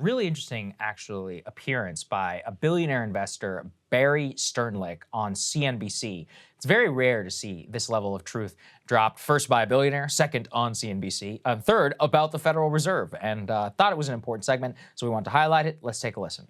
really interesting, actually, appearance by a billionaire investor, Barry Sternlicht, on CNBC. It's very rare to see this level of truth dropped, first by a billionaire, second on CNBC, and third about the Federal Reserve. And thought it was an important segment, so we want to highlight it. Let's take a listen.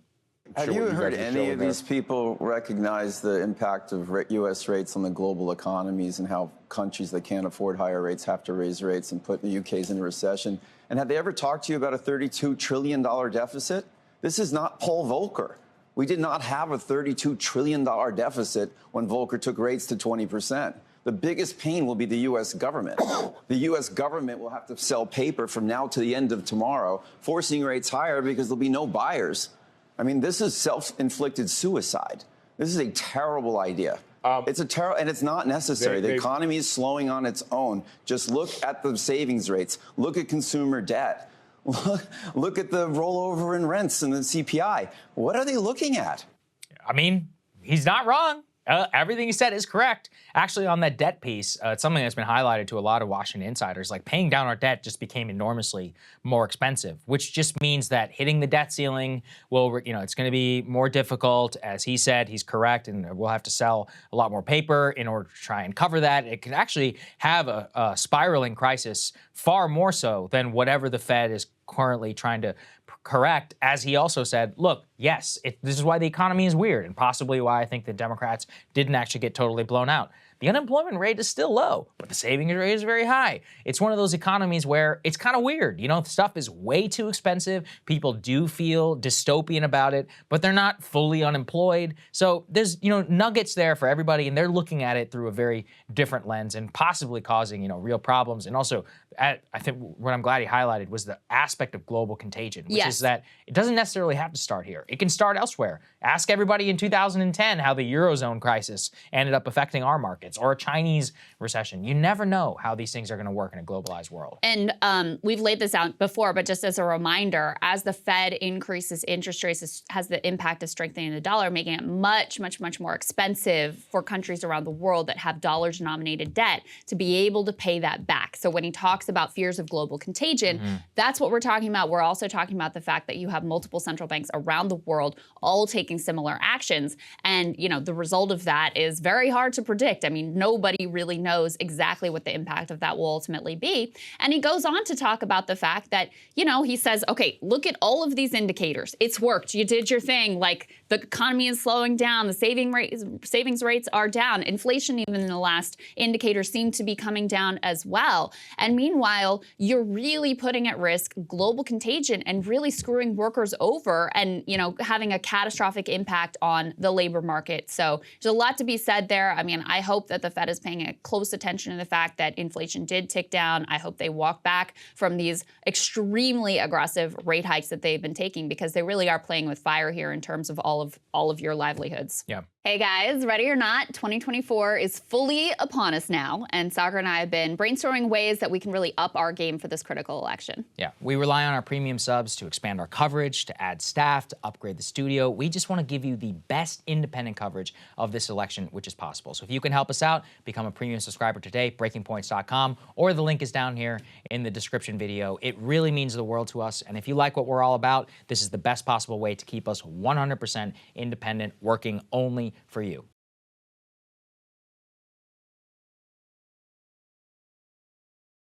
Have you heard any of these people recognize the impact of U.S. rates on the global economies and how countries that can't afford higher rates have to raise rates and put the UK's in a recession? And have they ever talked to you about a $32 trillion deficit? This is not Paul Volcker. We did not have a $32 trillion deficit when Volcker took rates to 20%. The biggest pain will be the U.S. government. The U.S. government will have to sell paper from now to the end of tomorrow, forcing rates higher because there'll be no buyers. I mean, this is self-inflicted suicide. This is a terrible idea. It's and it's not necessary. The economy is slowing on its own. Just look at the savings rates. Look at consumer debt. Look at the rollover in rents and the CPI. What are they looking at? I mean, he's not wrong. Everything he said is correct. Actually, on that debt piece, it's something that's been highlighted to a lot of Washington insiders. Like, paying down our debt just became enormously more expensive, which just means that hitting the debt ceiling will, it's going to be more difficult. As he said, he's correct, and we'll have to sell a lot more paper in order to try and cover that. It could actually have a spiraling crisis, far more so than whatever the Fed is currently trying to correct. As he also said, look, yes, this is why the economy is weird, and possibly why I think the Democrats didn't actually get totally blown out. The unemployment rate is still low, but the savings rate is very high. It's one of those economies where it's kind of weird. Stuff is way too expensive. People do feel dystopian about it, but they're not fully unemployed. So there's, nuggets there for everybody, and they're looking at it through a very different lens and possibly causing, real problems. And also, I think what I'm glad he highlighted was the aspect of global contagion, which is that it doesn't necessarily have to start here. It can start elsewhere. Ask everybody in 2010 how the Eurozone crisis ended up affecting our markets, or a Chinese recession. You never know how these things are going to work in a globalized world. And we've laid this out before, but just as a reminder, as the Fed increases interest rates, it has the impact of strengthening the dollar, making it much, much, much more expensive for countries around the world that have dollar-denominated debt to be able to pay that back. So when he talks about fears of global contagion, that's what we're talking about. We're also talking about the fact that you have multiple central banks around the world all taking similar actions. And, the result of that is very hard to predict. I mean, nobody really knows exactly what the impact of that will ultimately be. And he goes on to talk about the fact that, he says, okay, look at all of these indicators. It's worked. You did your thing. Like, the economy is slowing down. The savings rates are down. Inflation, even in the last indicator, seemed to be coming down as well. And meanwhile, you're really putting at risk global contagion and really screwing workers over and, having a catastrophic impact on the labor market. So there's a lot to be said there. I mean, I hope that the Fed is paying close attention to the fact that inflation did tick down. I hope they walk back from these extremely aggressive rate hikes that they've been taking, because they really are playing with fire here in terms of all of your livelihoods. Yeah. Hey guys, ready or not, 2024 is fully upon us now, and Saagar and I have been brainstorming ways that we can really up our game for this critical election. Yeah, we rely on our premium subs to expand our coverage, to add staff, to upgrade the studio. We just want to give you the best independent coverage of this election, which is possible. So if you can help us out, become a premium subscriber today, breakingpoints.com, or the link is down here in the description video. It really means the world to us, and if you like what we're all about, this is the best possible way to keep us 100% independent, working only for you.